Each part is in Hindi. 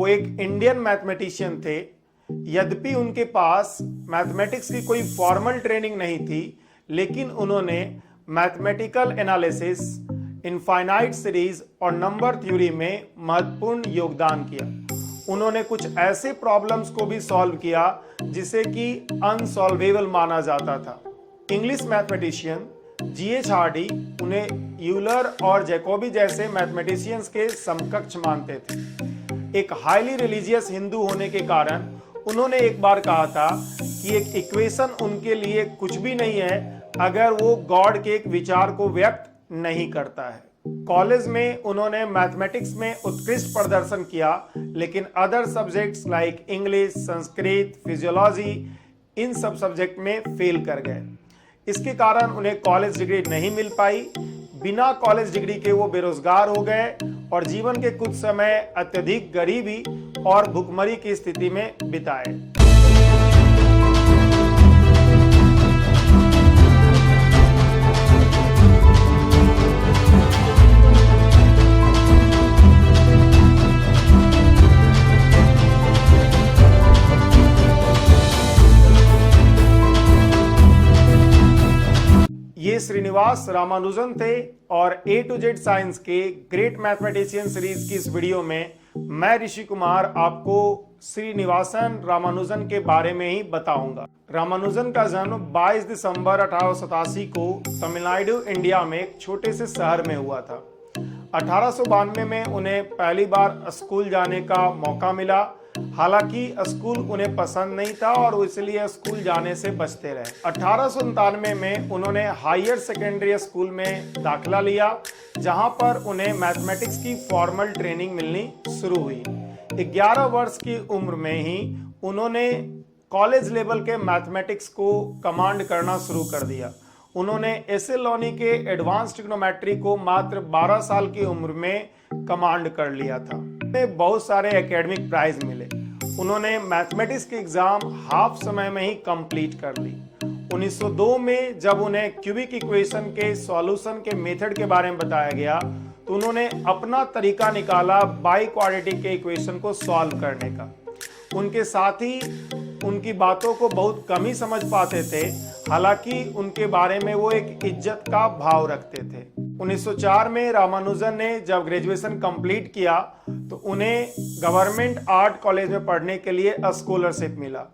एक इंडियन मैथमेटिशियन थे। यद्यपि उनके पास मैथमेटिक्स की कोई फॉर्मल ट्रेनिंग नहीं थी, लेकिन उन्होंने मैथमेटिकल एनालिसिस, इनफाइनाइट सीरीज और नंबर थ्योरी में महत्वपूर्ण योगदान किया। उन्होंने कुछ ऐसे प्रॉब्लम्स को भी सॉल्व किया जिसे कि अनसॉल्वेबल माना जाता था। इंग्लिश मैथमेटिशियन जीएच हार्डी उन्हें यूलर और जैकोबी जैसे मैथमेटिशियंस के समकक्ष मानते थे। एक हाईली रिलीजियस हिंदू होने के कारण उन्होंने एक बार कहा था कि एक इक्वेशन उनके लिए कुछ भी नहीं है अगर वो गॉड के एक विचार को व्यक्त नहीं करता है। कॉलेज में उन्होंने मैथमेटिक्स में उत्कृष्ट प्रदर्शन किया, लेकिन other subjects like English, Sanskrit, physiology, इन सब सब्जेक्ट में फेल कर गए। इसके कारण उन्हें कॉलेज डिग्री नहीं मिल पाई। बिना कॉलेज डिग्री के वो बेरोजगार हो गए और जीवन के कुछ समय अत्यधिक गरीबी और भुखमरी की स्थिति में बिताए। ये श्रीनिवास रामानुजन थे और ए टू जेड साइंस के ग्रेट मैथमेटिशियन सीरीज की इस वीडियो में मैं ऋषि कुमार आपको श्रीनिवासन रामानुजन के बारे में ही बताऊंगा। रामानुजन का जन्म 22 दिसंबर 1887 को तमिलनाडु, इंडिया में एक छोटे से शहर में हुआ था। 1892 में उन्हें पहली बार स्कूल जाने का मौका मिला। हालांकि स्कूल उन्हें पसंद नहीं था और वो इसलिए स्कूल जाने से बचते रहे। 1897 में उन्होंने हायर सेकेंडरी स्कूल में दाखिला लिया, जहां पर उन्हें मैथमेटिक्स की फॉर्मल ट्रेनिंग मिलनी शुरू हुई। 11 वर्ष की उम्र में ही उन्होंने कॉलेज लेवल के मैथमेटिक्स को कमांड करना शुरू कर दिया। उन्होंने एसेलोनी के एडवांस ट्रिग्नोमेट्री को मात्र 12 साल की उम्र में कमांड कर लिया था। उन्हें बहुत सारे एकेडमिक प्राइज मिले। उन्होंने मैथमेटिक्स की एग्जाम हाफ समय में ही कंप्लीट कर ली। 1902 में जब उन्हें क्यूबिक इक्वेशन के सॉल्यूशन के मेथड के बारे में बताया गया, तो उन्होंने अपना तरीका निकाला बाई क्वाड्रेटिक के इक्वेशन को सॉल्व करने का। उनके साथी उनकी बातों को बहुत कम ही समझ पाते थे, हालांकि उनके बारे में वो एक इज्जत का भाव रखते थे। 1904 में रामानुजन ने जब ग्रेजुएशन कंप्लीट किया तो उन्हें गवर्नमेंट आर्ट कॉलेज में पढ़ने के लिए स्कॉलरशिप मिला।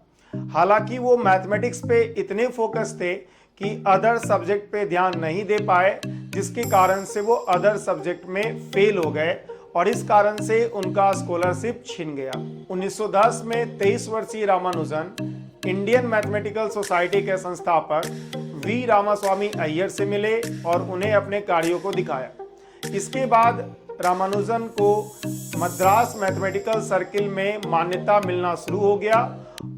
हालांकि वो मैथमेटिक्स पे इतने फोकस थे कि अदर सब्जेक्ट पे ध्यान नहीं दे पाए, जिसके कारण से वो अदर सब्जेक्ट में फेल हो गए और इस कारण से उनका स्कॉलरशिप छिन गया। 1910 में 23 वर्षीय रामानुजन इंडियन मैथमेटिकल सोसाइटी के संस्थापक वी रामास्वामी अय्यर से मिले और उन्हें अपने कार्यों को दिखाया। इसके बाद रामानुजन को मद्रास मैथमेटिकल सर्किल में मान्यता मिलना शुरू हो गया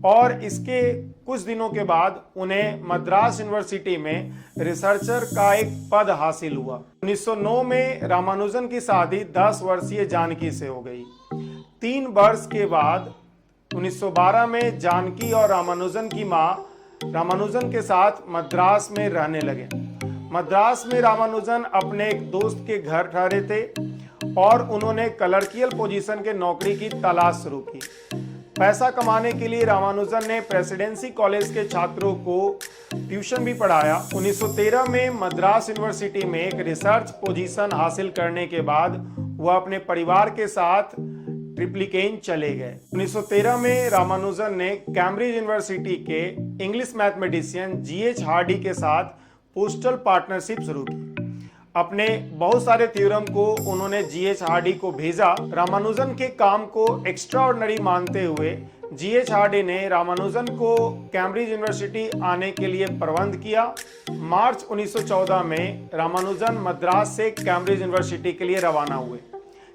और इसके कुछ दिनों के बाद उन्हें मद्रास यूनिवर्सिटी में रिसर्चर का एक पद हासिल हुआ। 1909 में रामानुजन की शादी 10 वर्षीय जानकी से हो गई। 3 वर्ष के बाद 1912 में जानकी और रामानुजन की मां रामानुजन के साथ मद्रास में रहने लगे। मद्रास में रामानुजन अपने एक दोस्त के घर ठहरे थे और उन्होंने क्लर्कियल पोजीशन के नौकरी की तलाश शुरू की। पैसा कमाने के लिए रामानुजन ने प्रेसिडेंसी कॉलेज के छात्रों को ट्यूशन भी पढ़ाया। 1913 में मद्रास यूनिवर्सिटी में एक रिसर्च पोजीशन हासिल करने के बाद वह अपने परिवार के साथ ट्रिप्लिकेन चले गए। 1913 में रामानुजन ने कैम्ब्रिज यूनिवर्सिटी के इंग्लिश मैथमेटिशियन जीएच हार्डी के साथ पोस्टल पार्टनरशिप शुरू की। अपने बहुत सारे थ्योरम को उन्होंने जीएच हार्डी को भेजा। रामानुजन के काम को एक्स्ट्राऑर्डिनरी मानते हुए जीएच हार्डी ने रामानुजन को कैम्ब्रिज यूनिवर्सिटी आने के लिए प्रबंध किया। मार्च 1914 में रामानुजन मद्रास से कैम्ब्रिज यूनिवर्सिटी के लिए रवाना हुए।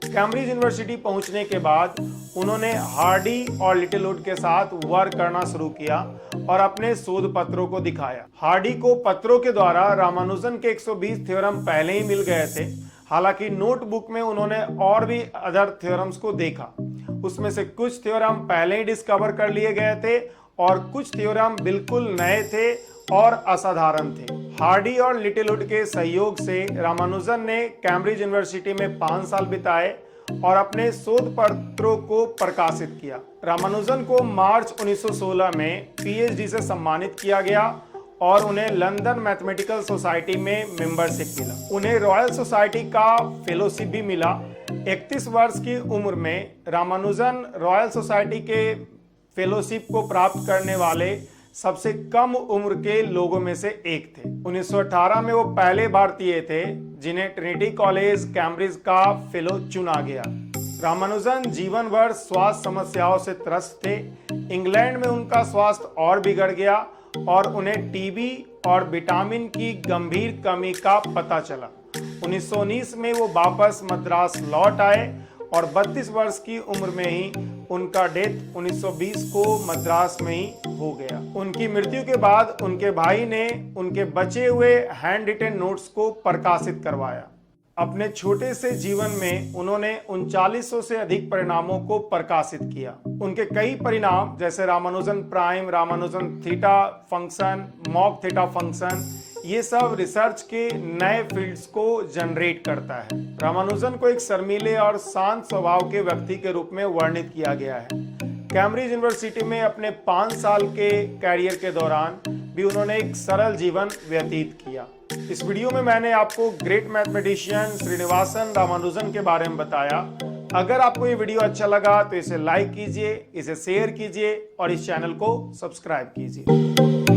कैम्ब्रिज यूनिवर्सिटी पहुंचने के बाद उन्होंने हार्डी और लिटिलवुड के साथ वर्क करना शुरू किया और अपने शोध पत्रों को दिखाया। हार्डी को पत्रों के द्वारा रामानुजन के 120 थ्योरम पहले ही मिल गए थे। हालांकि नोटबुक में उन्होंने और भी अदर थ्योरम्स को देखा। उसमें से कुछ थ्योरम पहले ही डिस्कवर कर लिए गए थे और कुछ थ्योरम बिल्कुल नए थे और असाधारण थे। हार्डी और लिटिलवुड के सहयोग से रामानुजन ने कैम्ब्रिज यूनिवर्सिटी में 5 साल बिताए और अपने शोध पत्रों को प्रकाशित किया। रामानुजन को मार्च 1916 में पीएचडी से सम्मानित किया गया और उन्हें लंदन मैथमेटिकल सोसाइटी में मेंबरशिप मिला। उन्हें रॉयल सोसाइटी का फेलोशिप भी मिला। 31 वर्ष की उम्र में रामानुजन रॉयल सोसाइटी के फेलोशिप को प्राप्त करने वाले सबसे कम उम्र के लोगों में से एक थे। 1918 में वो पहले भारतीय थे जिन्हें ट्रिनिटी कॉलेज कैम्ब्रिज का फेलो चुना गया। रामानुजन जीवन भर स्वास्थ्य समस्याओं से त्रस्त थे। इंग्लैंड में उनका स्वास्थ्य और बिगड़ गया और उन्हें टीबी और विटामिन की गंभीर कमी का पता चला। 1919 में वो वापस मद्रास लौट आए और 32 वर्ष की उम्र में ही उनका डेथ 1920 को मद्रास में ही हो गया। उनकी मृत्यु के बाद उनके भाई ने उनके बचे हुए हैंड रिटन नोट्स को प्रकाशित करवाया। अपने छोटे से जीवन में उन्होंने 3900 से अधिक परिणामों को प्रकाशित किया। उनके कई परिणाम जैसे Ramanujan prime, Ramanujan theta function, mock theta function, ये सब रिसर्च के नए फील्ड्स को जनरेट करता है। रामानुजन को एक शर्मीले और शांत स्वभाव के व्यक्ति के रूप में वर्णित किया गया है। कैम्ब्रिज यूनिवर्सिटी में अपने 5 साल के कैरियर के दौरान भी उन्होंने एक सरल जीवन व्यतीत किया। इस वीडियो में मैंने आपको ग्रेट मैथमेटिशियन श्रीनिवासन रामानुजन के बारे में बताया। अगर आपको ये वीडियो अच्छा लगा तो इसे लाइक कीजिए, इसे शेयर कीजिए और इस चैनल को सब्सक्राइब कीजिए।